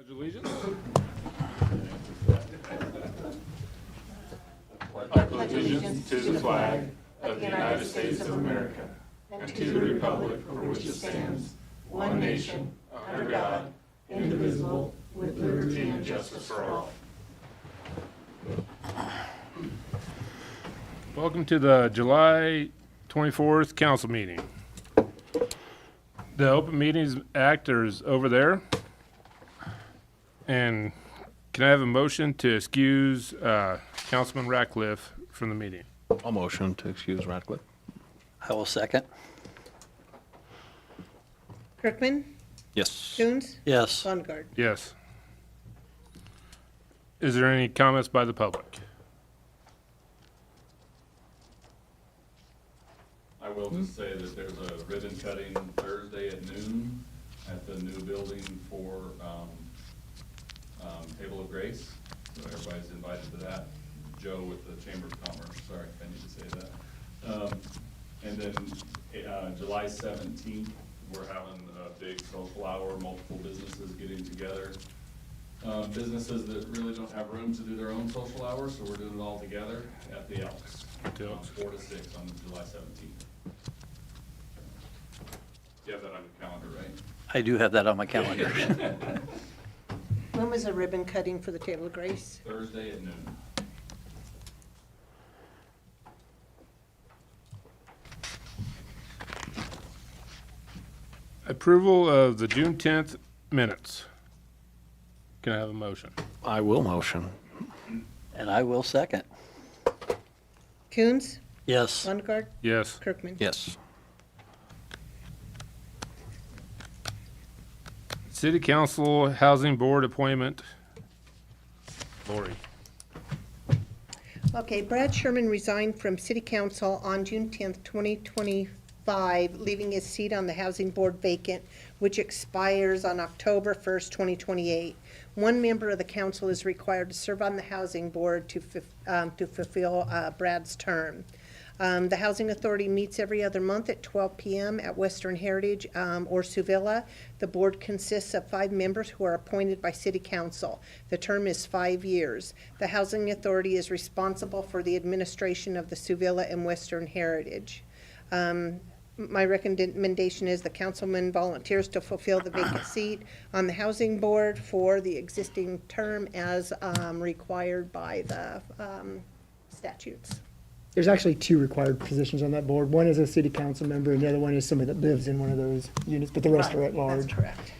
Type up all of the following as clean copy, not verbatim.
Pledge allegiance. I pledge allegiance to the flag of the United States of America and to the republic for which it stands, one nation, under God, indivisible, with liberty and justice for all. Welcome to the July 24th council meeting. The Open Meetings Act is over there. And can I have a motion to excuse Councilman Ratcliffe from the meeting? I'll motion to excuse Ratcliffe. I will second. Kirkman, Yes. Coons, Yes. Lundgaard. Yes. Is there any comments by the public? I will just say that there's a ribbon cutting Thursday at noon at the new building for Table of Grace. So everybody's invited to that. Joe with the Chamber of Commerce, sorry, I need to say that. And then July 17th, we're having a big social hour, multiple businesses getting together. Businesses that really don't have room to do their own social hours, so we're doing it all together at the Elks. The Elks. 4 to 6 on July 17th. You have that on your calendar, right? I do have that on my calendar. When was the ribbon cutting for the Table of Grace? Thursday at noon. Approval of the June 10th minutes. Can I have a motion? I will motion. And I will second. Coons, Yes. Lundgaard, Yes. Kirkman. Yes. City Council Housing Board appointment. Lori. Okay, Brad Sherman resigned from City Council on June 10th, 2025, leaving his seat on the Housing Board vacant, which expires on October 1st, 2028. One member of the council is required to serve on the Housing Board to fulfill Brad's term. The Housing Authority meets every other month at 12 p.m. at Western Heritage or Suvilla. The board consists of 5 members who are appointed by City Council. The term is 5 years. The Housing Authority is responsible for the administration of the Suvilla and Western Heritage. My recommendation is the councilman volunteers to fulfill the vacant seat on the Housing Board for the existing term as required by the statutes. There's actually 2 required positions on that board. One is a city council member, and the other one is somebody that lives in one of those units, but the rest are at large. That's correct.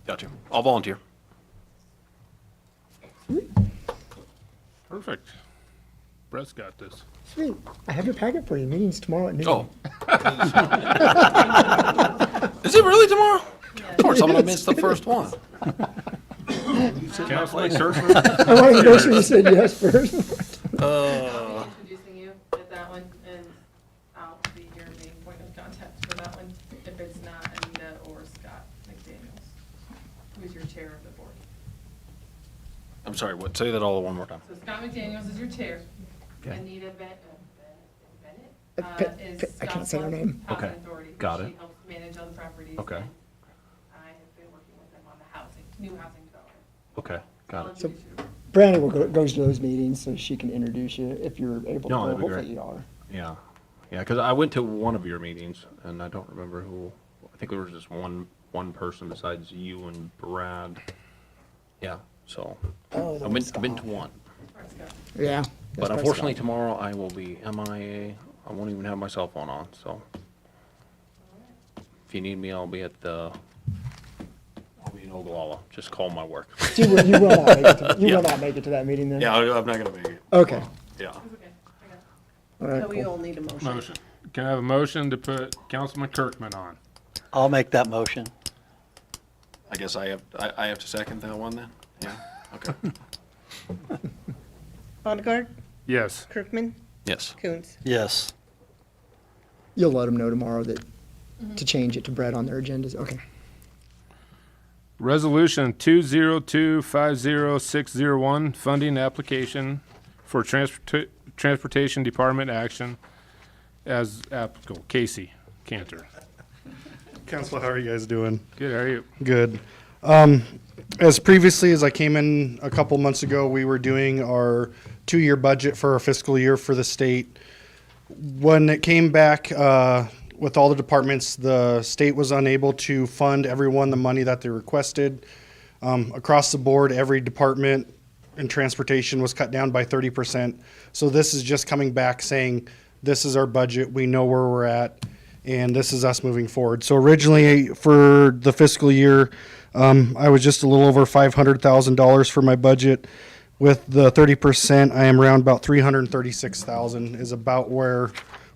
Gotcha. I'll volunteer. Perfect. Brett's got this. Sweet. I have your packet for you. Meeting's tomorrow at noon. Oh. Is it really tomorrow? Of course, I'm gonna miss the first one. Councilman Kirkman. I wanted to make sure you said yes first. I'll be introducing you at that one, and I'll be your main point of contact for that one, if it's not Anita or Scott McDaniels, who's your chair of the board. I'm sorry, what? Say that all one more time. So Scott McDaniels is your chair. Okay. Anita Bennett is I can't Scott's say her name. Housing Okay. Authority. Got She it. helps manage all the properties. Okay. and I have been working with them on the housing, new housing development. Okay, got I'll it. So- introduce you. Brandon goes to those meetings, so she can introduce you if you're able to No, go. that'd be Hopefully great. you are. Yeah. Yeah, because I went to one of your meetings, and I don't remember who. I think there was just one person besides you and Brad. Yeah, so Oh, I've been to one. All right, Scott. Yeah. that's But probably unfortunately, Scott. tomorrow I will be MIA. I won't even have my cell phone on, so if you need me, I'll be in Ogallala. Just call my work. You will not make it to, you Yeah. will not make it to that meeting then? Yeah, I'm not gonna make it. Okay. Yeah. It's okay. I got it. All right, So we cool. all need a motion. Motion. Can I have a motion to put Councilman Kirkman on? I'll make that motion. I guess I have to second that one then? Yeah, okay. Lundgaard, Yes. Kirkman, Yes. Coons. Yes. You'll let them know tomorrow that, to change it to Brad on their agendas. Okay. Resolution 202-50601, funding application for Transportation Department action as applicable. Casey Cantor. Council, how are you guys doing? Good, how are you? Good. As previously as I came in a couple months ago, we were doing our 2-year budget for our fiscal year for the state. When it came back with all the departments, the state was unable to fund everyone the money that they requested. Across the board, every department in transportation was cut down by 30%. So this is just coming back saying, this is our budget, we know where we're at, and this is us moving forward. So originally for the fiscal year, I was just a little over $500,000 for my budget. With the 30%, I am around about 336,000 is about where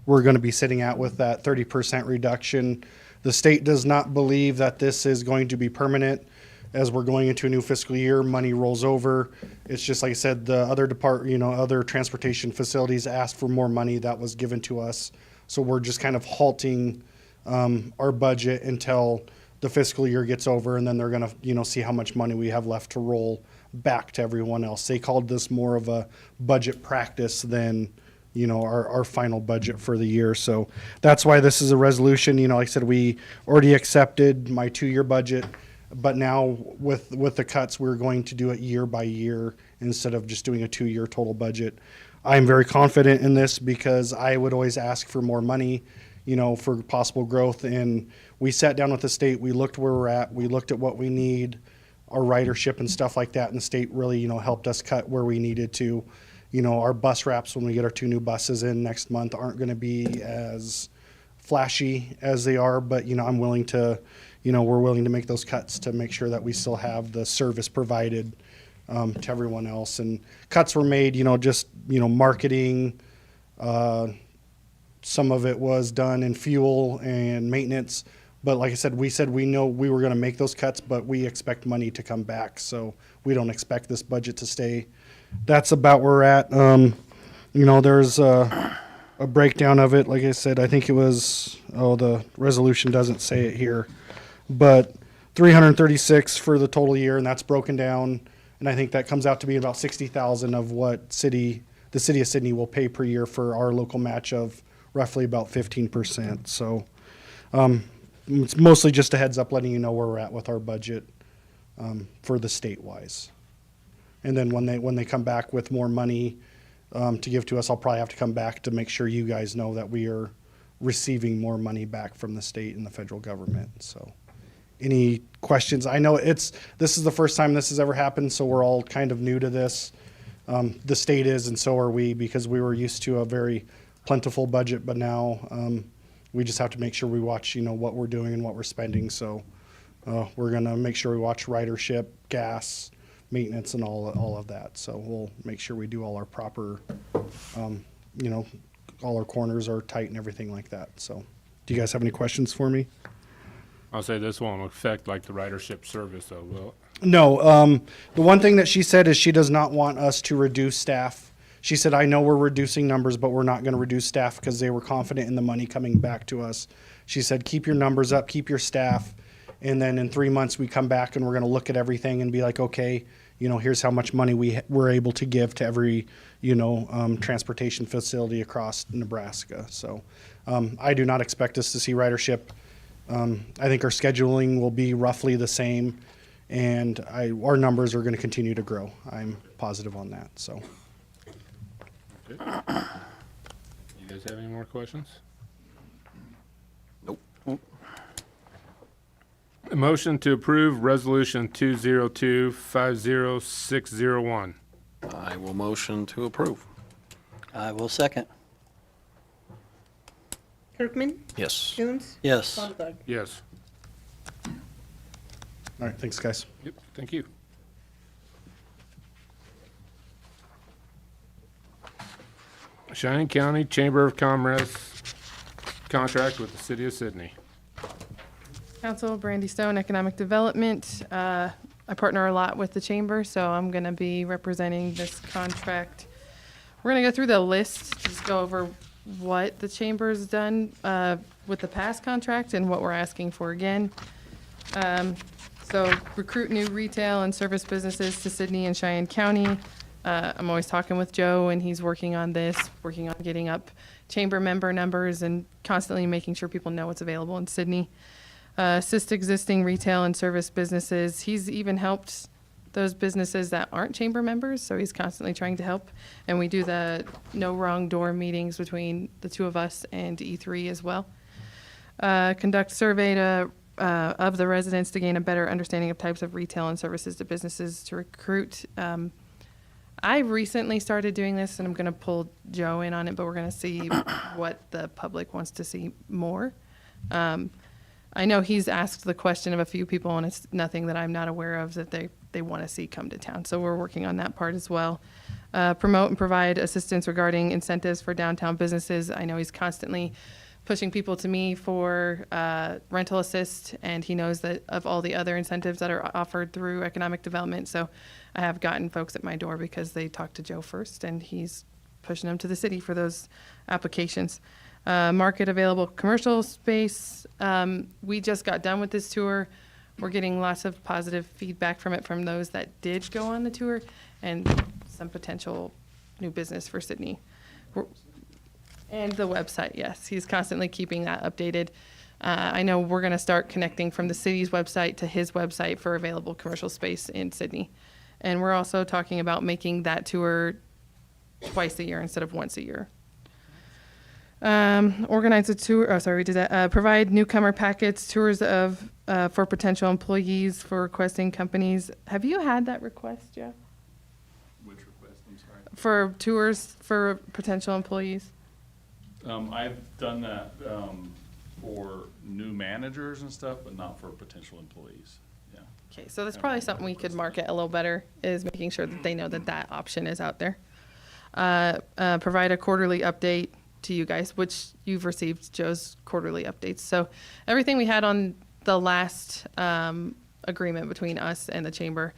we're going to be sitting at with that 30% reduction. The state does not believe that this is going to be permanent. As we're going into a new fiscal year, money rolls over. It's just like I said, the other other transportation facilities asked for more money that was given to us. So we're just kind of halting our budget until the fiscal year gets over, and then they're going to, see how much money we have left to roll back to everyone else. They called this more of a budget practice than, our final budget for the year. So that's why this is a resolution. Like I said, we already accepted my 2-year budget, but now with the cuts, we're going to do it year by year instead of just doing a 2-year total budget. I'm very confident in this because I would always ask for more money, for possible growth. And we sat down with the state, we looked where we're at, we looked at what we need, our ridership and stuff like that, and the state really, helped us cut where we needed to. Our bus wraps, when we get our 2 new buses in next month, aren't going to be as flashy as they are, but, I'm willing to, we're willing to make those cuts to make sure that we still have the service provided to everyone else. And cuts were made, just, marketing. Some of it was done in fuel and maintenance. But like I said, we know we were going to make those cuts, but we expect money to come back. So we don't expect this budget to stay. That's about where we're at. There's a breakdown of it. Like I said, I think it was, the resolution doesn't say it here, but 336 for the total year, and that's broken down. And I think that comes out to be about 60,000 of what the city of Sydney will pay per year for our local match of roughly about 15%. So it's mostly just a heads up, letting you know where we're at with our budget for the state-wise. And then when they come back with more money to give to us, I'll probably have to come back to make sure you guys know that we are receiving more money back from the state and the federal government. So any questions? I know this is the first time this has ever happened, so we're all kind of new to this. The state is, and so are we, because we were used to a very plentiful budget, but now we just have to make sure we watch, what we're doing and what we're spending. So we're going to make sure we watch ridership, gas, maintenance, and all of that. So we'll make sure we do all our proper, all our corners are tight and everything like that. So do you guys have any questions for me? I'll say this won't affect like the ridership service though, will it? No. The one thing that she said is she does not want us to reduce staff. She said, I know we're reducing numbers, but we're not going to reduce staff, because they were confident in the money coming back to us. She said, keep your numbers up, keep your staff. And then in 3 months, we come back and we're going to look at everything and be like, okay, here's how much money we're able to give to every, transportation facility across Nebraska. So I do not expect us to see ridership. I think our scheduling will be roughly the same, and our numbers are going to continue to grow. I'm positive on that. So. You guys have any more questions? Nope. A motion to approve resolution 202-50601. I will motion to approve. I will second. Kirkman? Yes. Coons? Yes. Songbird? Yes. All right. Thanks, guys. Yep, thank you. Cheyenne County Chamber of Commerce contract with the City of Sydney. Council, Brandy Stone, Economic Development. I partner a lot with the chamber, so I'm going to be representing this contract. We're going to go through the list, just go over what the chamber's done with the past contract and what we're asking for again. So recruit new retail and service businesses to Sydney and Cheyenne County. I'm always talking with Joe, and he's working on this, working on getting up chamber member numbers and constantly making sure people know what's available in Sydney. assist existing retail and service businesses. He's even helped those businesses that aren't chamber members, so he's constantly trying to help. And we do the no wrong door meetings between the two of us and E3 as well. Conduct survey of the residents to gain a better understanding of types of retail and services to businesses to recruit. I recently started doing this, and I'm going to pull Joe in on it, but we're going to see what the public wants to see more. I know he's asked the question of a few people, and it's nothing that I'm not aware of that they want to see come to town. So we're working on that part as well. Promote and provide assistance regarding incentives for downtown businesses. I know he's constantly pushing people to me for rental assist, and he knows that of all the other incentives that are offered through economic development. So I have gotten folks at my door because they talked to Joe first, and he's pushing them to the city for those applications. Market available commercial space. We just got done with this tour. We're getting lots of positive feedback from it from those that did go on the tour, and some potential new business for Sydney. And the website, yes. He's constantly keeping that updated. I know we're going to start connecting from the city's website to his website for available commercial space in Sydney. And we're also talking about making that tour twice a year instead of once a year. Organize a tour, we did that. Provide newcomer packets, tours of, for potential employees, for requesting companies. Have you had that request, Jeff? Which request, I'm sorry? For tours for potential employees? I've done that, for new managers and stuff, but not for potential employees, yeah. Okay, so that's probably something we could market a little better, is making sure that they know that that option is out there. Provide a quarterly update to you guys, which you've received Joe's quarterly updates. So everything we had on the last agreement between us and the chamber,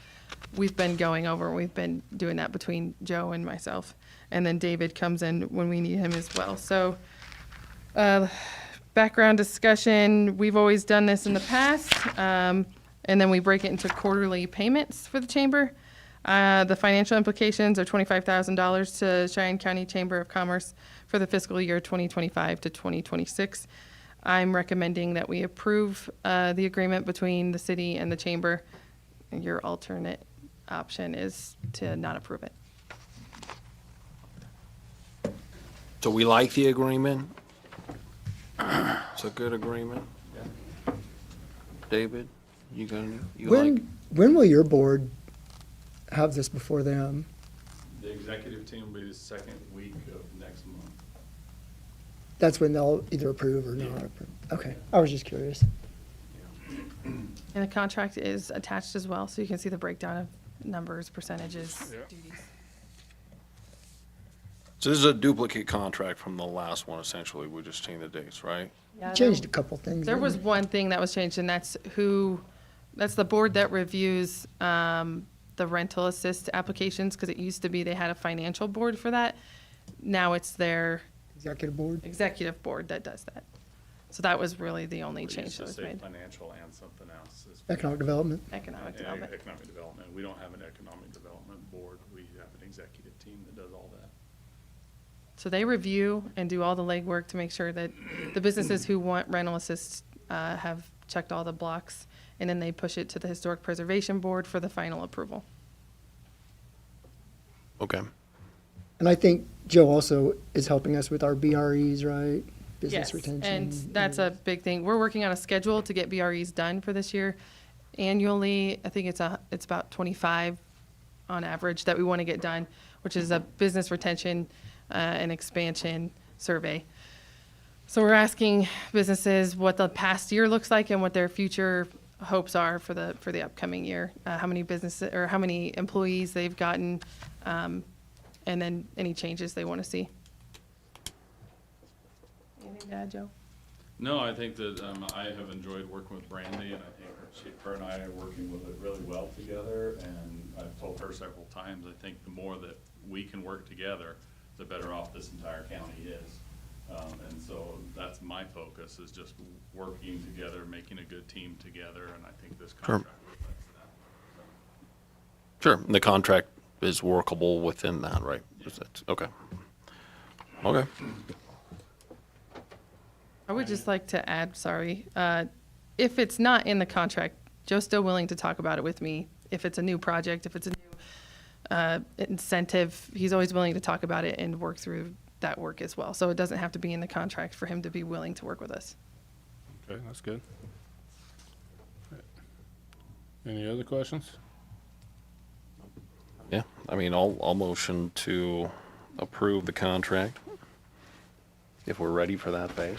we've been going over. We've been doing that between Joe and myself. And then David comes in when we need him as well. So background discussion, we've always done this in the past. And then we break it into quarterly payments for the chamber. The financial implications are $25,000 to Cheyenne County Chamber of Commerce for the fiscal year 2025 to 2026. I'm recommending that we approve the agreement between the city and the chamber. Your alternate option is to not approve it. So we like the agreement? It's a good agreement? David, you like? When will your board have this before them? The executive team will be the second week of next month. That's when they'll either approve or not approve. Okay, I was just curious. And the contract is attached as well, so you can see the breakdown of numbers, percentages, duties. So this is a duplicate contract from the last one, essentially. We just changed the dates, right? Yeah, Changed a couple things. There didn't was we? one thing that was changed, and that's the board that reviews the rental assist applications, because it used to be they had a financial board for that. Now it's their Executive board. executive board that does that. So that was really the only We change used that to was say made. financial and something else. Economic development. Economic Yeah, development. Economic development. We don't have an economic development board. We have an executive team that does all that. So they review and do all the legwork to make sure that the businesses who want rental assist have checked all the blocks, and then they push it to the Historic Preservation Board for the final approval. Okay. And I think Joe also is helping us with our BREs, right? Business Yes, retention. and that's a big thing. We're working on a schedule to get BREs done for this year. Annually, I think it's about 25 on average that we want to get done, which is a business retention and expansion survey. So we're asking businesses what the past year looks like and what their future hopes are for the upcoming year. How many businesses or how many employees they've gotten, and then any changes they want to see. Anything to add, Joe? No, I think that I have enjoyed working with Brandy, and I think her and I are working with it really well together. And I've told her several times, I think the more that we can work together, the better off this entire county is. And so that's my focus, is just working together, making a good team together, and I think this Sure. contract reflects that. Sure. The contract is workable within that, right? Okay. Okay. I would just like to add, sorry, if it's not in the contract, Joe's still willing to talk about it with me. If it's a new project, if it's a new incentive, he's always willing to talk about it and work through that work as well. So it doesn't have to be in the contract for him to be willing to work with us. Okay, that's good. Any other questions? Yeah, I mean, I'll motion to approve the contract if we're ready for that phase.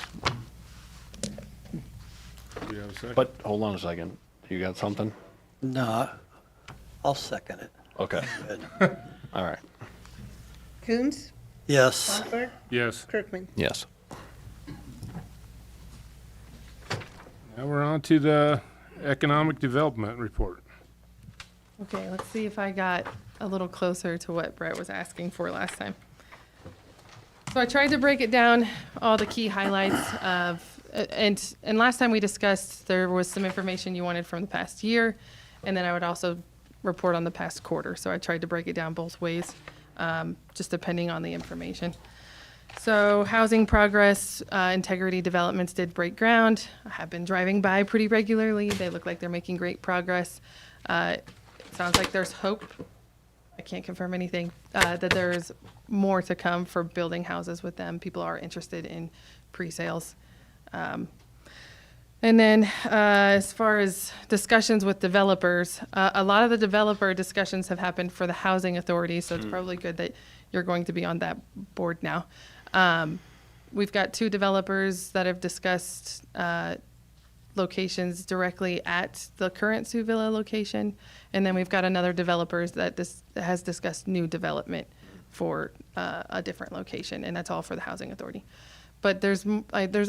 Do you have a second? But hold on a second. You got something? No, I'll second it. Okay, Good. all right. Coombs? Yes. Mochberg? Yes. Kirkman? Yes. Now we're on to the economic development report. Okay, let's see if I got a little closer to what Brett was asking for last time. So I tried to break it down, all the key highlights of, and last time we discussed, there was some information you wanted from the past year, and then I would also report on the past quarter. So I tried to break it down both ways, just depending on the information. So housing progress, Integrity Developments did break ground. I have been driving by pretty regularly. They look like they're making great progress. It sounds like there's hope. I can't confirm anything, that there's more to come for building houses with them. People are interested in pre-sales. And then as far as discussions with developers, a lot of the developer discussions have happened for the housing authority, so it's probably good that you're going to be on that board now. We've got 2 developers that have discussed locations directly at the current Sioux Villa location, and then we've got another developer that has discussed new development for a different location, and that's all for the housing authority. But there's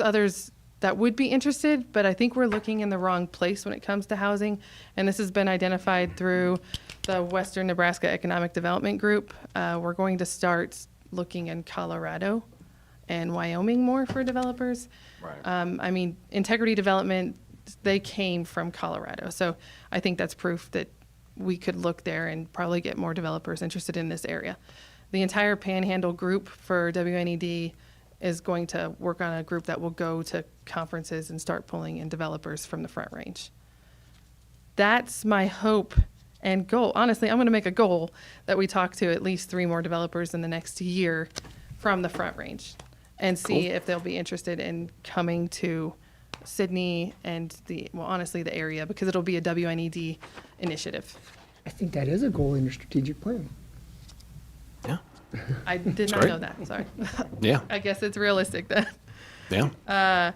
others that would be interested, but I think we're looking in the wrong place when it comes to housing, and this has been identified through the Western Nebraska Economic Development Group. We're going to start looking in Colorado and Wyoming more for developers. Right. I mean, Integrity Development, they came from Colorado, so I think that's proof that we could look there and probably get more developers interested in this area. The entire Panhandle group for WNED is going to work on a group that will go to conferences and start pulling in developers from the Front Range. That's my hope and goal. Honestly, I'm going to make a goal that we talk to at least 3 more developers in the next year from the Front Range and see if they'll be interested in coming to Sydney and honestly, the area, because it'll be a WNED initiative. I think that is a goal in your strategic plan. Yeah, I did not great. know that, sorry. yeah, I guess it's realistic then. yeah.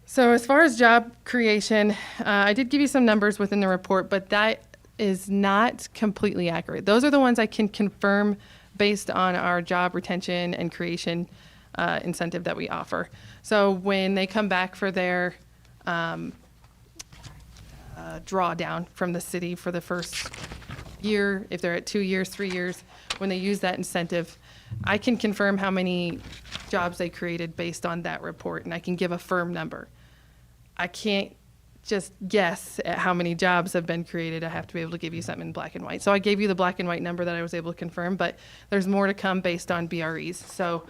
So as far as job creation, I did give you some numbers within the report, but that is not completely accurate. Those are the ones I can confirm based on our job retention and creation incentive that we offer. So when they come back for their drawdown from the city for the first year, if they're at 2 years, 3 years, when they use that incentive, I can confirm how many jobs they created based on that report, and I can give a firm number. I can't just guess at how many jobs have been created. I have to be able to give you something in black and white. So I gave you the black and white number that I was able to confirm, but there's more to come based on BREs. So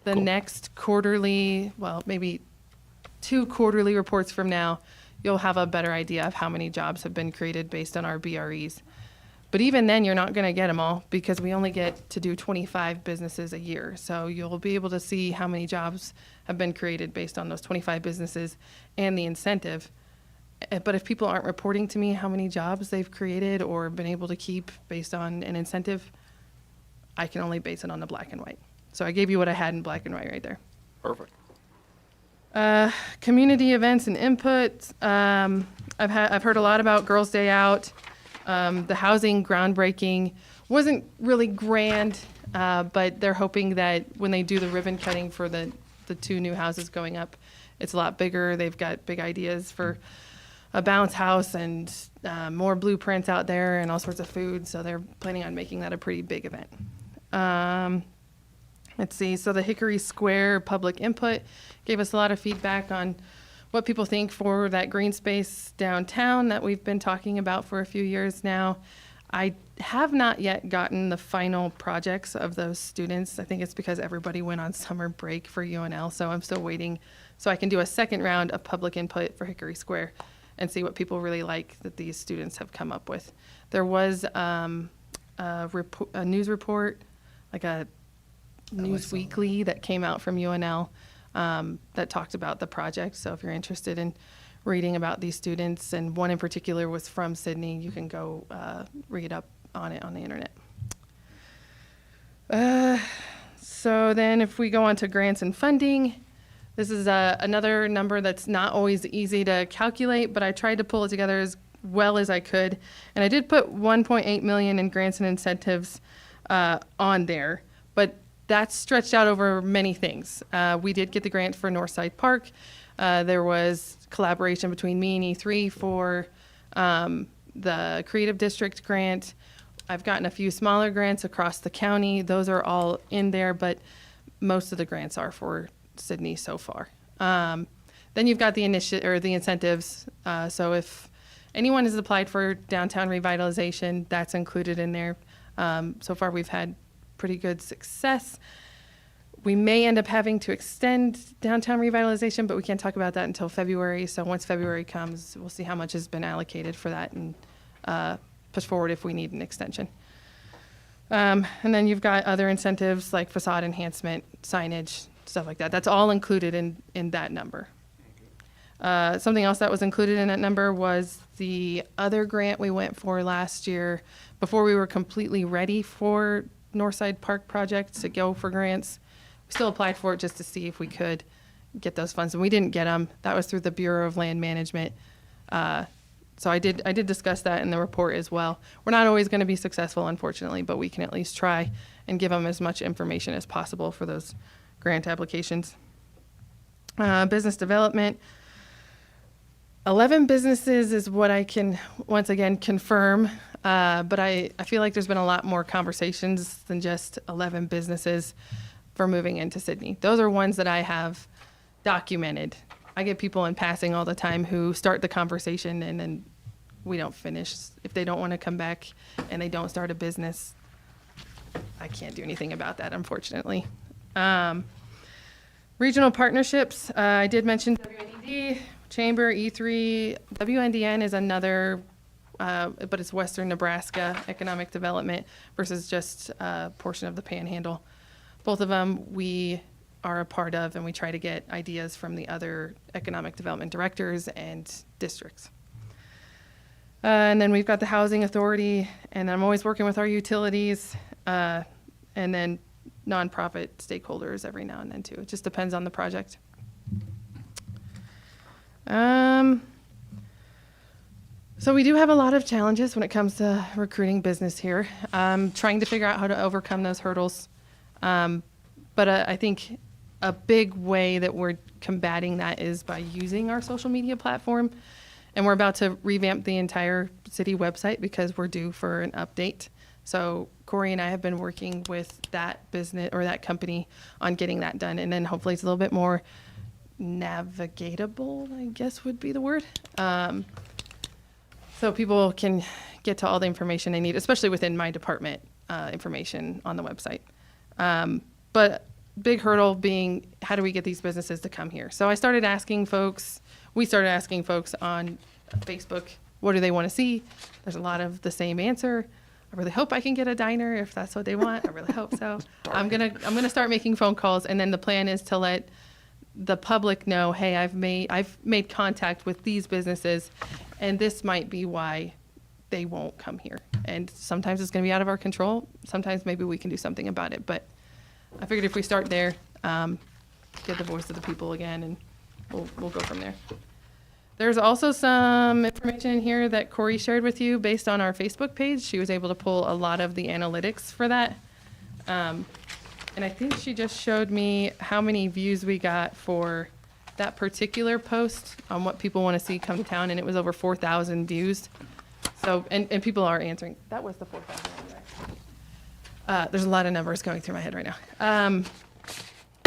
the cool. next quarterly, well, maybe 2 quarterly reports from now, you'll have a better idea of how many jobs have been created based on our BREs. But even then, you're not going to get them all because we only get to do 25 businesses a year. So you'll be able to see how many jobs have been created based on those 25 businesses and the incentive. But if people aren't reporting to me how many jobs they've created or been able to keep based on an incentive, I can only base it on the black and white. So I gave you what I had in black and white right there. Perfect. Community events and input. I've heard a lot about Girls' Day Out. The housing groundbreaking wasn't really grand, but they're hoping that when they do the ribbon cutting for the 2 new houses going up, it's a lot bigger. They've got big ideas for a bounce house and more blueprints out there and all sorts of food. So they're planning on making that a pretty big event. Let's see. So the Hickory Square public input gave us a lot of feedback on what people think for that green space downtown that we've been talking about for a few years now. I have not yet gotten the final projects of those students. I think it's because everybody went on summer break for UNL, so I'm still waiting so I can do a second round of public input for Hickory Square and see what people really like that these students have come up with. There was a news report, like a News Weekly that came out from UNL that talked about the project. So if you're interested in reading about these students, and one in particular was from Sydney, you can go read up on it on the internet. So then if we go on to grants and funding, this is another number that's not always easy to calculate, but I tried to pull it together as well as I could. And I did put 1.8 million in grants and incentives on there, but that's stretched out over many things. We did get the grant for Northside Park. There was collaboration between me and E3 for the Creative District grant. I've gotten a few smaller grants across the county. Those are all in there, but most of the grants are for Sydney so far. Then you've got the the incentives. So if anyone has applied for downtown revitalization, that's included in there. So far, we've had pretty good success. We may end up having to extend downtown revitalization, but we can't talk about that until February. So once February comes, we'll see how much has been allocated for that and push forward if we need an extension. And then you've got other incentives like facade enhancement, signage, stuff like that. That's all included in that number. Something else that was included in that number was the other grant we went for last year before we were completely ready for Northside Park project to go for grants. We still applied for it just to see if we could get those funds, and we didn't get them. That was through the Bureau of Land Management. So I did discuss that in the report as well. We're not always going to be successful, unfortunately, but we can at least try and give them as much information as possible for those grant applications. Business development. 11 businesses is what I can, once again, confirm. But I feel like there's been a lot more conversations than just 11 businesses for moving into Sydney. Those are ones that I have documented. I get people in passing all the time who start the conversation and then we don't finish. If they don't want to come back and they don't start a business, I can't do anything about that, unfortunately. Regional partnerships, I did mention WNED, Chamber, E3. WNDN is another, but it's Western Nebraska Economic Development versus just a portion of the Panhandle. Both of them we are a part of, and we try to get ideas from the other economic development directors and districts. And then we've got the Housing Authority, and I'm always working with our utilities, and then nonprofit stakeholders every now and then too. It just depends on the project. So we do have a lot of challenges when it comes to recruiting business here. Trying to figure out how to overcome those hurdles. But I think a big way that we're combating that is by using our social media platform. And we're about to revamp the entire city website because we're due for an update. So Corey and I have been working with that business or that company on getting that done. And then hopefully it's a little bit more navigatable, I guess would be the word. So people can get to all the information they need, especially within my department information on the website. But big hurdle being, how do we get these businesses to come here? So we started asking folks on Facebook, what do they want to see? There's a lot of the same answer. I really hope I can get a diner if that's what they want. I really hope so. I'm gonna start making phone calls, and then the plan is to let the public know, hey, I've made contact with these businesses, and this might be why they won't come here. And sometimes it's going to be out of our control. Sometimes maybe we can do something about it. But I figured if we start there, get the voice of the people again, and we'll go from there. There's also some information in here that Corey shared with you based on our Facebook page. She was able to pull a lot of the analytics for that. And I think she just showed me how many views we got for that particular post on what people want to see come to town, and it was over 4,000 views. So, and people are answering. That was the 4,000. There's a lot of numbers going through my head right now.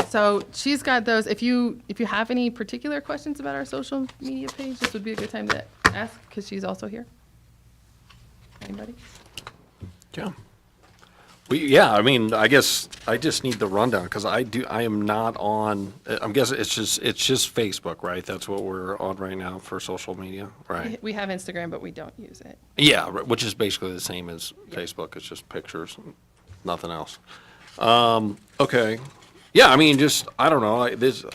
So she's got those. If you have any particular questions about our social media page, this would be a good time to ask because she's also here. Anybody? Yeah. Yeah, I mean, I guess I just need the rundown, because I am not on, I'm guessing it's just Facebook, right? That's what we're on right now for social media, right? We have Instagram, but we don't use it. Yeah, which is basically the same as Facebook, it's just pictures, nothing else. Okay. Yeah, I mean, just, I don't know,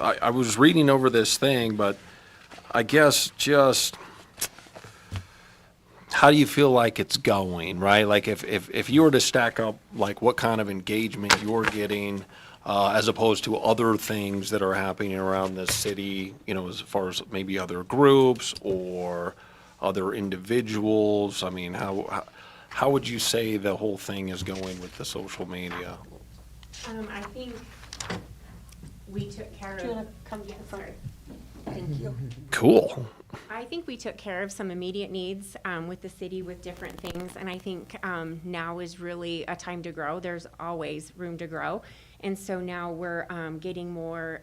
I was reading over this thing, but I guess just, how do you feel like it's going, right? Like if you were to stack up like what kind of engagement you're getting, as opposed to other things that are happening around the city, you know, as far as maybe other groups or other individuals, I mean, how would you say the whole thing is going with the social media? I think we took care Do you want of, to come to yeah, the front? sorry. Thank you. Cool. I think we took care of some immediate needs with the city with different things, and I think now is really a time to grow. There's always room to grow. And so now we're getting more,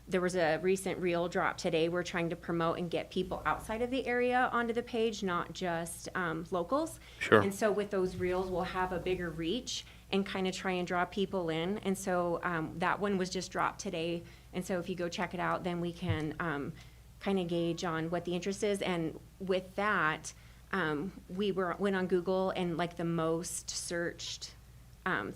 there was a recent reel drop today. We're trying to promote and get people outside of the area onto the page, not just locals. Sure. And so with those reels, we'll have a bigger reach and kind of try and draw people in. And so that one was just dropped today. And so if you go check it out, then we can kind of gauge on what the interest is. And with that, we went on Google, and like the most searched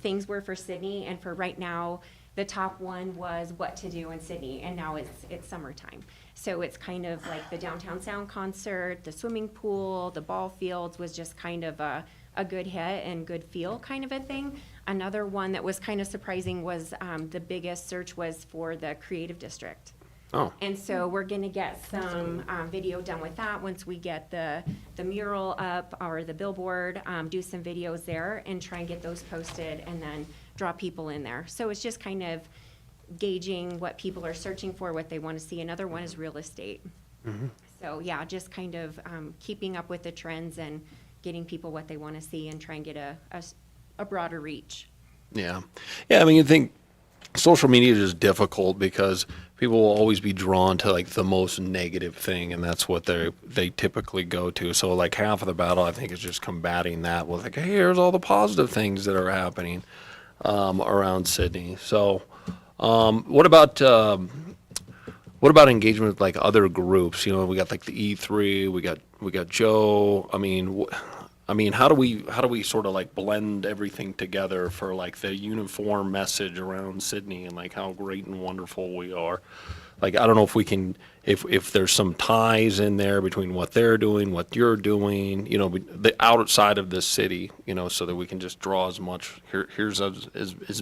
things were for Sydney. And for right now, the top one was what to do in Sydney. And now it's summertime. So it's kind of like the Downtown Sound concert, the swimming pool, the ball fields was just kind of a good hit and good feel kind of a thing. Another one that was kind of surprising was the biggest search was for the Creative District. Oh, And so we're gonna get some video done with that once we get the mural up or the billboard, do some videos there and try and get those posted and then draw people in there. So it's just kind of gauging what people are searching for, what they want to see. Another one is real estate. So yeah, just kind of keeping up with the trends and getting people what they want to see and try and get a broader reach. yeah. Yeah, I mean, you think social media is just difficult because people will always be drawn to like the most negative thing, and that's what they typically go to. So like half of the battle, I think, is just combating that with like, hey, here's all the positive things that are happening around Sydney. So what about engagement with like other groups? You know, we got like the E3, we got Joe. I mean, how do we sort of like blend everything together for like the uniform message around Sydney and like how great and wonderful we are? Like, I don't know if we can, if there's some ties in there between what they're doing, what you're doing, you know, the outside of this city, you know, so that we can just draw as much, here's as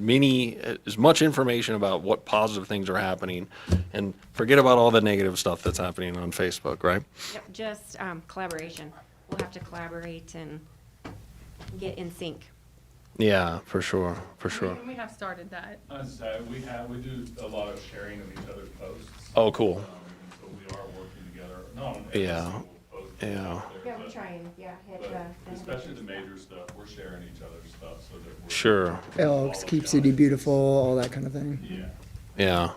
much information about what positive things are happening, and forget about all the negative stuff that's happening on Facebook, right? Yep, just collaboration. We'll have to collaborate and get in sync. Yeah, for sure, for sure. We have started that. We do a lot of sharing of each other's posts. Oh, cool. And so we are working together, not on every Yeah. single post that's Yeah. out there, Yeah, we try and, hit but especially the major stuff, we're sharing each other's stuff so that we're. Sure. Elks, keep city beautiful, all that kind of thing. Yeah. Yeah.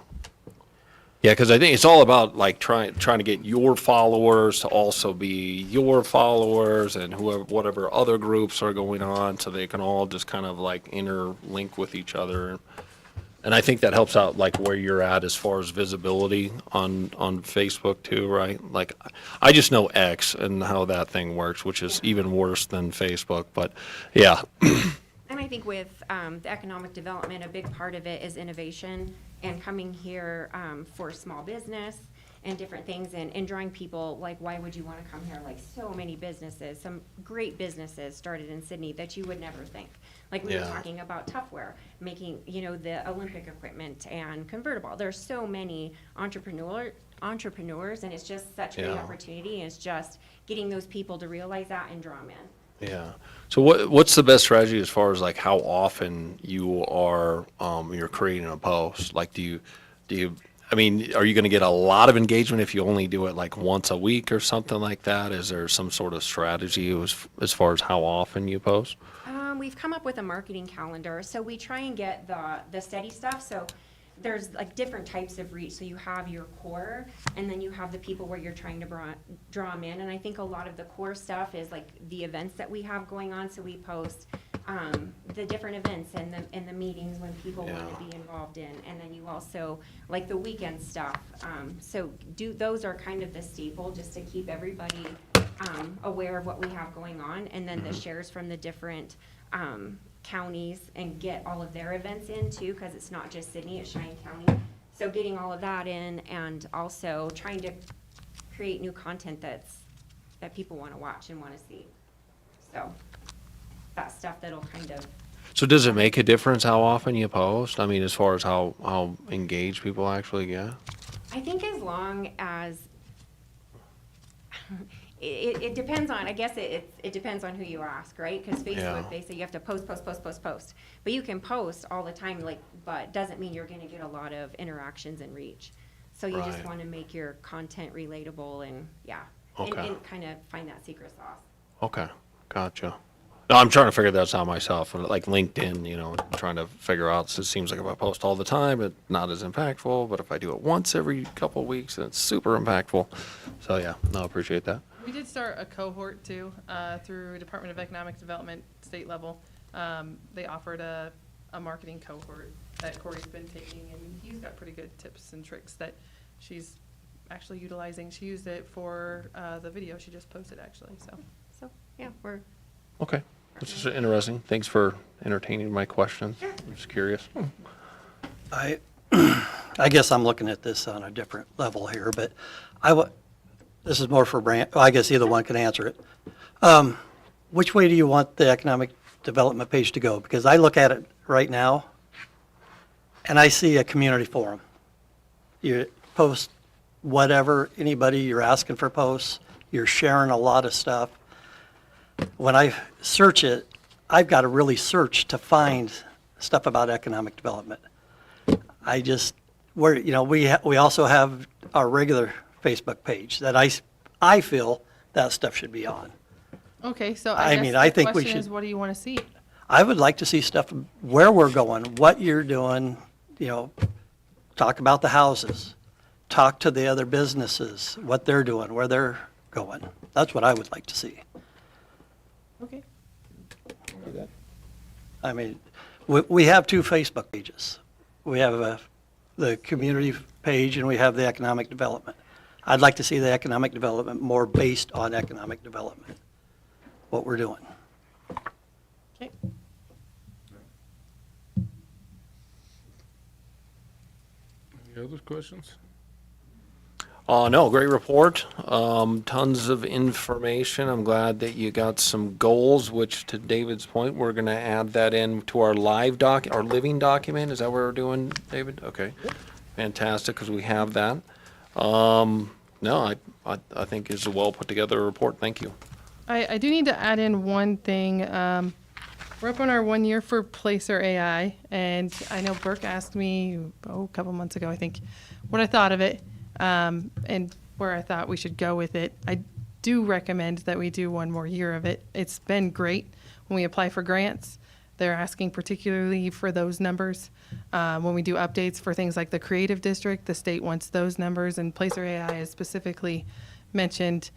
Yeah, because I think it's all about like trying to get your followers to also be your followers, and whatever other groups are going on, so they can all just kind of like interlink with each other. And I think that helps out like where you're at as far as visibility on Facebook too, right? Like I just know X and how that thing works, which is even worse than Facebook, but yeah. And I think with the economic development, a big part of it is innovation and coming here for small business and different things and drawing people, like why would you want to come here? Like so many businesses, some great businesses started in Sydney that you would never think. Like we were Yeah. talking about Tupperware, making, you know, the Olympic equipment and convertible. There's so many entrepreneurs and it's just such a great Yeah. opportunity. And it's just getting those people to realize that and draw them in. Yeah. So what's the best strategy as far as like how often you are you're creating a post? Like do you I mean, are you going to get a lot of engagement if you only do it like once a week or something like that? Is there some sort of strategy as far as how often you post? We've come up with a marketing calendar, so we try and get the steady stuff. So there's like different types of reach. So you have your core, and then you have the people where you're trying to draw them in. And I think a lot of the core stuff is like the events that we have going on. So we post the different events and the meetings when people want Yeah. to be involved in. And then you also, like the weekend stuff. Those are kind of the staple, just to keep everybody, aware of what we have going on. And then the shares from the different, counties and get all of their events in too, because it's not just Sydney, it's Cheyenne County. So getting all of that in and also trying to create new content that people want to watch and want to see. So that stuff that'll kind of, So does it make a difference how often you post? I mean, as far as how engaged people actually get? I think as long as, it depends on, I guess it depends on who you ask, right? Because Yeah. Facebook, they say you have to post. But you can post all the time, but doesn't mean you're gonna get a lot of interactions and reach. So you just Right. wanna make your content relatable and, yeah. Okay. And kind of find that secret sauce. Okay, gotcha. No, I'm trying to figure that out myself, like LinkedIn, trying to figure out, it seems like if I post all the time, it's not as impactful, but if I do it once every couple of weeks, then it's super impactful. So yeah, no, I appreciate that. We did start a cohort too, through Department of Economic Development, state level. They offered a marketing cohort that Corey's been taking, and he's got pretty good tips and tricks that she's actually utilizing. She used it for the video she just posted, actually, so. So, yeah, we're, Okay, this is interesting. Thanks for entertaining my questions. I'm just curious. I guess I'm looking at this on a different level here, but this is more for Brand, I guess either one can answer it. Which way do you want the economic development page to go? Because I look at it right now, and I see a community forum. You post whatever, anybody, you're asking for posts, you're sharing a lot of stuff. When I search it, I've got to really search to find stuff about economic development. I just, we also have our regular Facebook page that I feel that stuff should be on. Okay, so I I mean, guess I the think we question is, should- what do you want to see? I would like to see stuff where we're going, what you're doing, talk about the houses, talk to the other businesses, what they're doing, where they're going. That's what I would like to see. Okay. I mean, we have two Facebook pages. We have the community page and we have the economic development. I'd like to see the economic development more based on economic development, what we're doing. Okay. Any other questions? No, great report. Tons of information. I'm glad that you got some goals, which to David's point, we're gonna add that in to our our living document. Is that what we're doing, David? Okay. Fantastic, because we have that. No, I think it's a well put together report. Thank you. I do need to add in one thing. We're up on our 1 year for Placer AI, and I know Burke asked me, a couple months ago, I think, what I thought of it, and where I thought we should go with it. I do recommend that we do 1 more year of it. It's been great when we apply for grants. They're asking particularly for those numbers. When we do updates for things like the creative district, the state wants those numbers, and Placer AI is specifically mentioned.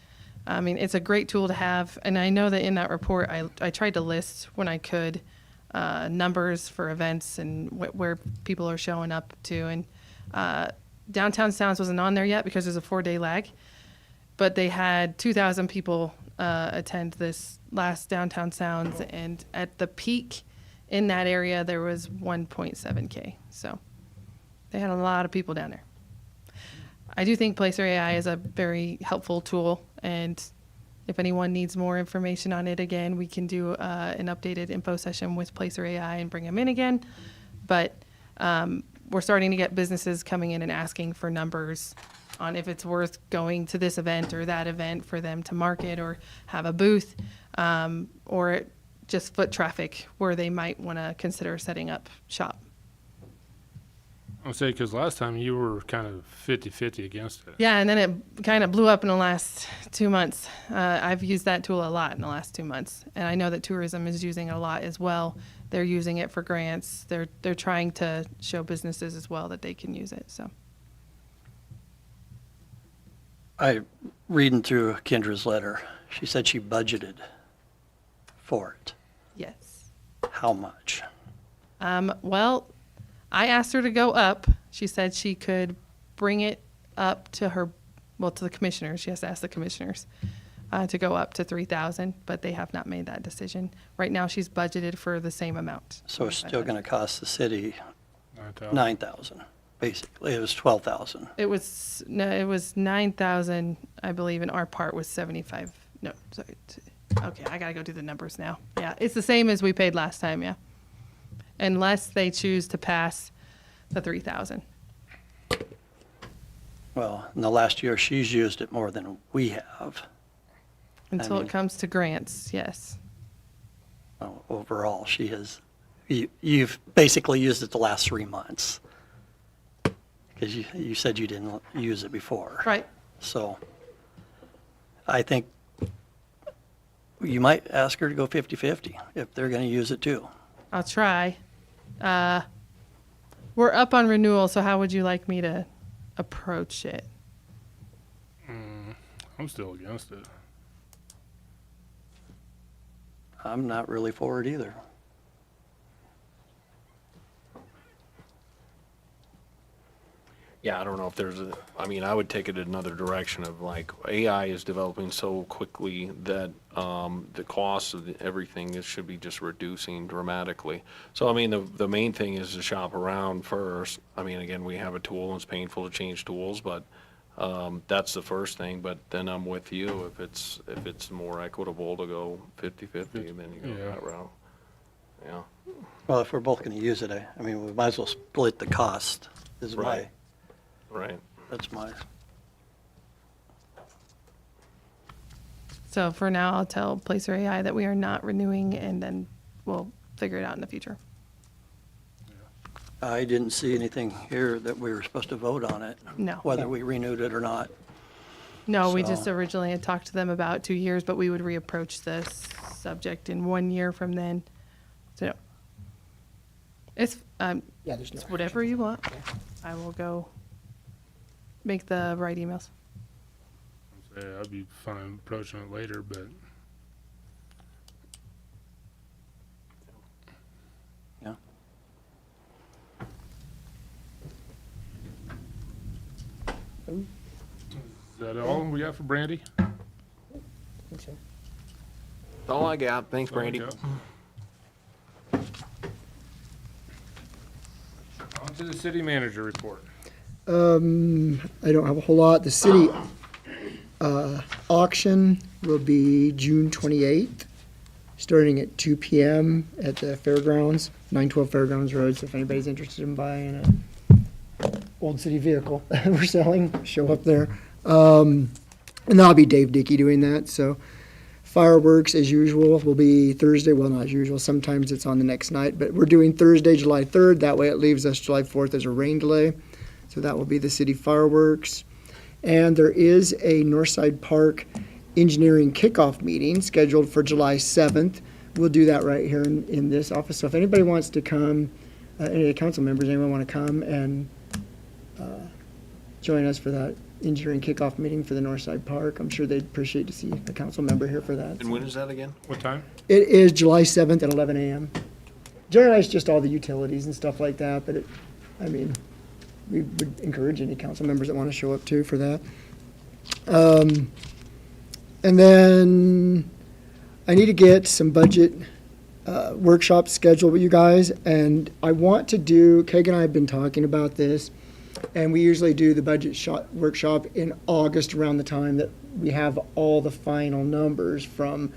I mean, it's a great tool to have, and I know that in that report, I tried to list when I could numbers for events and where people are showing up to. And Downtown Sounds wasn't on there yet because there's a 4-day lag, but they had 2,000 people attend this last Downtown Sounds, and at the peak in that area, there was 1.7K. So they had a lot of people down there. I do think Placer AI is a very helpful tool, and if anyone needs more information on it, again, we can do an updated info session with Placer AI and bring them in again. But we're starting to get businesses coming in and asking for numbers on if it's worth going to this event or that event for them to market or have a booth, or just foot traffic where they might want to consider setting up shop. I'll say, because last time you were kind of 50-50 against it. Yeah, and then it kind of blew up in the last 2 months. I've used that tool a lot in the last 2 months, and I know that tourism is using it a lot as well. They're using it for grants. They're trying to show businesses as well that they can use it. So Reading through Kendra's letter, she said she budgeted for it. yes, how much? Well, I asked her to go up. She said she could bring it up to her, well, to the commissioners. She has to ask the commissioners to go up to 3,000, but they have not made that decision. Right now, she's budgeted for the same amount. So it's still going to cost the city 9,000. 9,000, basically. It was 12,000. It was, no, it was 9,000, I believe, and our part was 75. No, sorry. Okay, I gotta go do the numbers now. Yeah, it's the same as we paid last time, yeah. Unless they choose to pass the 3,000. Well, in the last year, she's used it more than we have. Until mean- it comes to grants, yes. Overall, she has, you've basically used it the last 3 months. Because you said you didn't use it before. Right. So I think you might ask her to go 50/50 if they're going to use it too. I'll try. We're up on renewal, so how would you like me to approach it? I'm still against it. I'm not really for it either. Yeah, I don't know if there's a, I mean, I would take it another direction of like, AI is developing so quickly that the cost of everything should be just reducing dramatically. So, I mean, the main thing is to shop around first. I mean, again, we have a tool, and it's painful to change tools, but that's the first thing. But then I'm with you. If it's more equitable to go 50/50, then you go Yeah. that route. Yeah. Well, if we're both going to use it, I mean, we might as well split the cost, is Right. Right. that's my, So for now, I'll tell Placer AI that we are not renewing, and then we'll figure it out in the future. I didn't see anything here that we were supposed to vote on it. No. Whether we renewed it or not. No, we just So- originally had talked to them about 2 years, but we would reapproach this subject in 1 year from then. So it's, Yeah, there's no. it's whatever you want. I will go make the right emails. Yeah, I'd be fine approaching it later, but Yeah. is that all we got for Brandy? That's all I got. Thanks, Brandy. Okay. On to the city manager report. I don't have a whole lot. The city auction will be June 28th, starting at 2 p.m. at the fairgrounds, 912 Fairgrounds Road. So if anybody's interested in buying a old city vehicle we're selling, show up there. And that'll be Dave Dickey doing that. So fireworks, as usual, will be Thursday. Well, not as usual. Sometimes it's on the next night. But we're doing Thursday, July 3rd. That way it leaves us July 4th as a rain delay. So that will be the city fireworks. And there is a Northside Park engineering kickoff meeting scheduled for July 7th. We'll do that right here in this office. So if anybody wants to come, any of the council members, anyone want to come and join us for that engineering kickoff meeting for the Northside Park, I'm sure they'd appreciate to see a council member here for that. And when is that again? What time? It is July 7th at 11 a.m. Generally, it's just all the utilities and stuff like that, but we would encourage any council members that want to show up too for that. And then I need to get some budget workshops scheduled with you guys, and I want to do, Keg and I have been talking about this, and we usually do the budget workshop in August around the time that we have all the final numbers from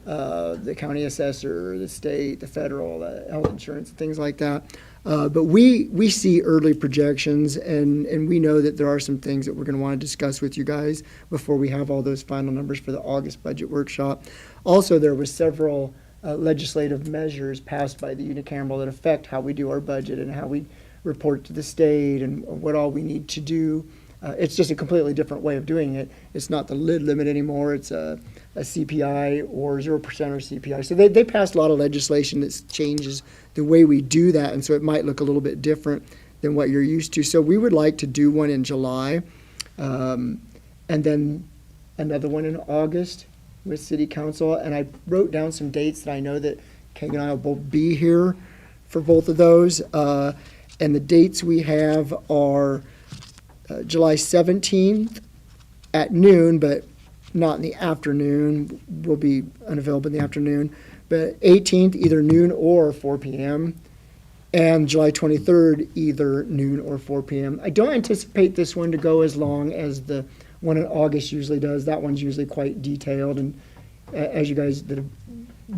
the county assessor, the state, the federal, the health insurance, things like that. But we see early projections, and we know that there are some things that we're going to want to discuss with you guys before we have all those final numbers for the August budget workshop. Also, there were several legislative measures passed by the unicameral that affect how we do our budget and how we report to the state and what all we need to do. It's just a completely different way of doing it. It's not the lid limit anymore. It's a CPI or 0% or CPI. So they passed a lot of legislation that changes the way we do that, and so it might look a little bit different than what you're used to. So we would like to do one in July, and then another one in August with City Council. And I wrote down some dates that I know that Keg and I will both be here for both of those. And the dates we have are July 17th at noon, but not in the afternoon. We'll be unavailable in the afternoon. But 18th, either noon or 4 p.m. And July 23rd, either noon or 4 p.m. I don't anticipate this one to go as long as the one in August usually does. That one's usually quite detailed, and as you guys that have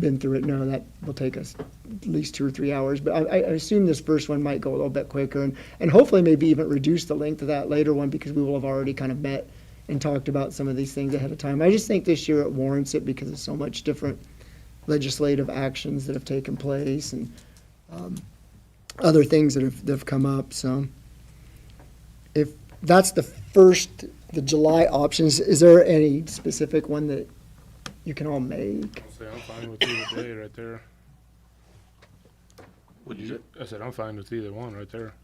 been through it know, that will take us at least 2 or 3 hours. But I assume this first one might go a little bit quicker, and hopefully maybe even reduce the length of that later one, because we will have already kind of met and talked about some of these things ahead of time. I just think this year it warrants it because of so much different legislative actions that have taken place, and other things that have come up. So if that's the July options, is there any specific one that you can all make? I'll say I'm fine with either day right there. What'd you say? I said I'm fine with either one right there.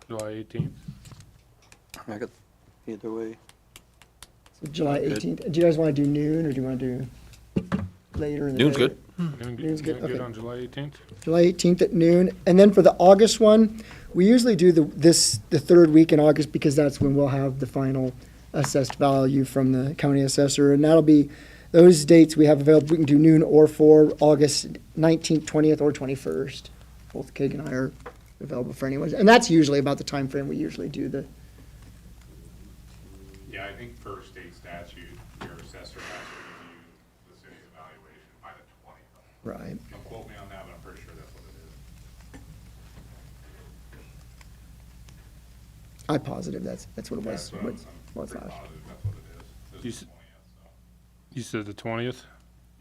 July 18th. I could, either way. So July Good. 18th. Do you guys want to do noon, or do you want to do later in the Noon's day? good. Noon's good, okay. Good on July 18th. July 18th at noon. And then for the August one, we usually do the third week in August, because that's when we'll have the final assessed value from the county assessor. And that'll be, those dates we have available, we can do noon or 4, August 19th, 20th, or 21st. Both Keg and I are available for anyone. And that's usually about the time frame we usually do the, Yeah, I think per state statute, your assessor has to review the city's evaluation by the 20th. right. Don't quote me on that, but I'm pretty sure that's what it is. I'm positive that's what it was. That's what What's I'm pretty last? positive that's what it is. You This is s- the 20th, so. You said the 20th?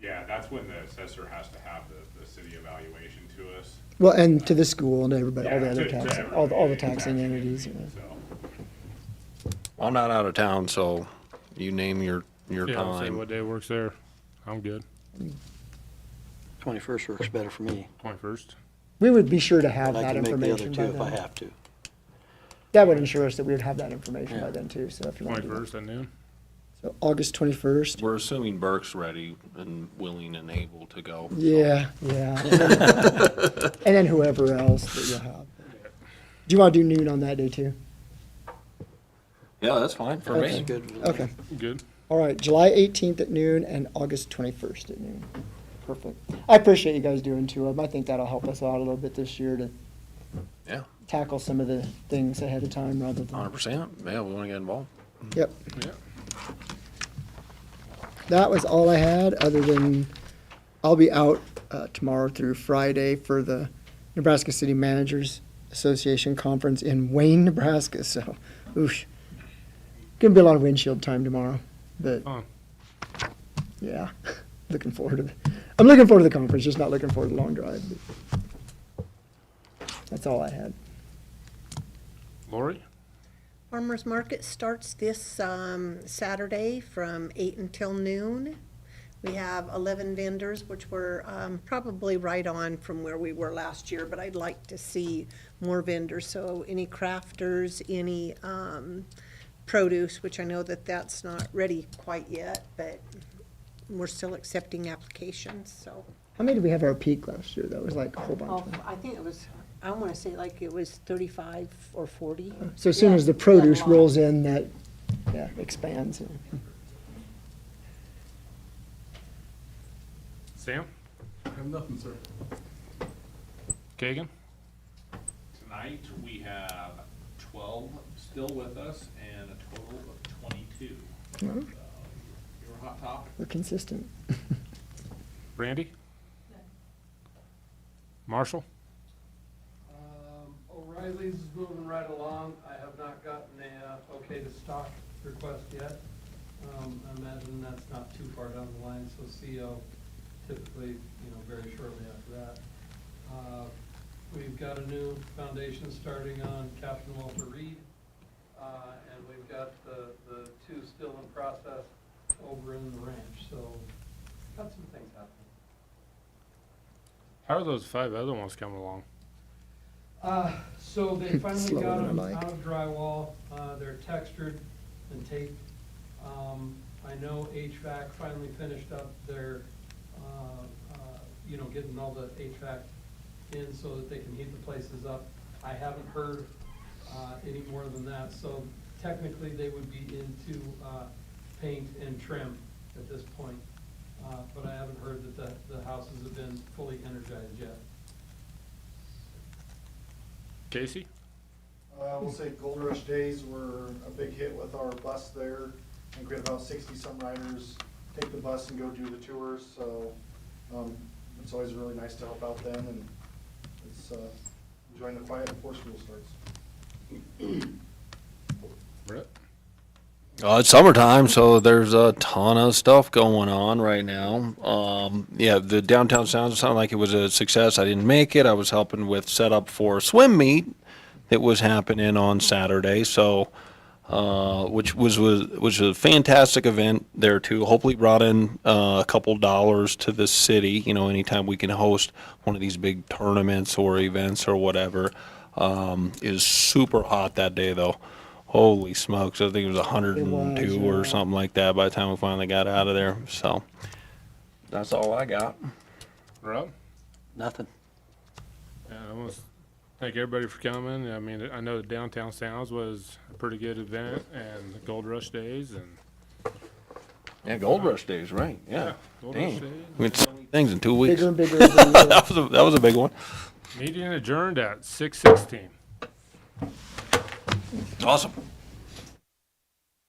Yeah, that's when the assessor has to have the city evaluation to us. Well, and to the school and to everybody, all the Yeah, other to tax, everybody, all the taxing taxing entities. So, I'm not out of town, so you name your Yeah, I'll say time. what day works there. I'm good. 21st works better for me. 21st. We would be sure to have But I that can make the other information two by if I then. have to. That would ensure us that we would have that information by Yeah. then too, so if you want to do that. 21st at noon. So August 21st. We're assuming Burke's ready and willing and able to go. Yeah, yeah. And then whoever else that you'll have. Do you want to do noon on that day too? Yeah, that's fine for That's me. good. Okay. Good. All right, July 18th at noon and August 21st at noon. Perfect. I appreciate you guys doing two of them. I think that'll help us out a little bit this year to Yeah, tackle some of the things ahead of time rather than. 100%. Yeah, we want to get involved. Yep. Yeah. That was all I had, other than I'll be out tomorrow through Friday for the Nebraska City Managers Association Conference in Wayne, Nebraska. So, oosh. Gonna be a lot of windshield time tomorrow, but Fun. yeah, looking forward to I'm looking forward to the conference, just not looking forward to the long drive. But that's all I had. Lori? Farmers Market starts this Saturday from 8 until noon. We have 11 vendors, which were probably right on from where we were last year, but I'd like to see more vendors. So any crafters, any produce, which I know that that's not ready quite yet, but we're still accepting applications, so. How many did we have at our peak last year? That was like a whole bunch. Oh, I think it was, I want to say like it was 35 or 40. So as soon Yeah, as the we had a produce lot. rolls in, that, yeah, expands. Sam? I have nothing, sir. Kagan? tonight, we have 12 still with us and a total of 22. So, you're a hot topic. We're consistent. Brandy? Marshall? O'Reilly's is moving right along. I have not gotten a okay to stock request yet. I imagine that's not too far down the line, so CO typically, very shortly after that. We've got a new foundation starting on Captain Walter Reed, and we've got the two still in process over in the ranch, so got some things happening. How are those 5 other ones coming along? So they finally Slower got than them I like. out of drywall, they're textured and taped. I know HVAC finally finished up their you know, getting all the HVAC in so that they can heat the places up. I haven't heard any more than that, so technically they would be into paint and trim at this point. But I haven't heard that the houses have been fully energized yet. Casey? We'll say Gold Rush Days were a big hit with our bus there. I think we had about 60-some riders take the bus and go do the tours, so it's always really nice to help out them, and it's enjoying the quiet before school starts. Brett? It's summertime, so there's a ton of stuff going on right now. Yeah, the Downtown Sounds sounded like it was a success. I didn't make it. I was helping with setup for a swim meet that was happening on Saturday, so which was a fantastic event there too. Hopefully brought in a couple dollars to the city. You know, anytime we can host one of these big tournaments or events or whatever. Is super hot that day though. Holy smokes, I think it was 102 or something like that by the time we finally got out of there. So that's all I got. Rob? Nothing. Yeah, I want to thank everybody for coming. I mean, I know the Downtown Sounds was a pretty good event, and the Gold Rush Days, and Yeah, Gold Rush Days, right? Yeah. Gold Dang. Rush Days. We had so many things in 2 weeks. Bigger and bigger every year. That was a big one. Meeting adjourned at 6:16. Awesome.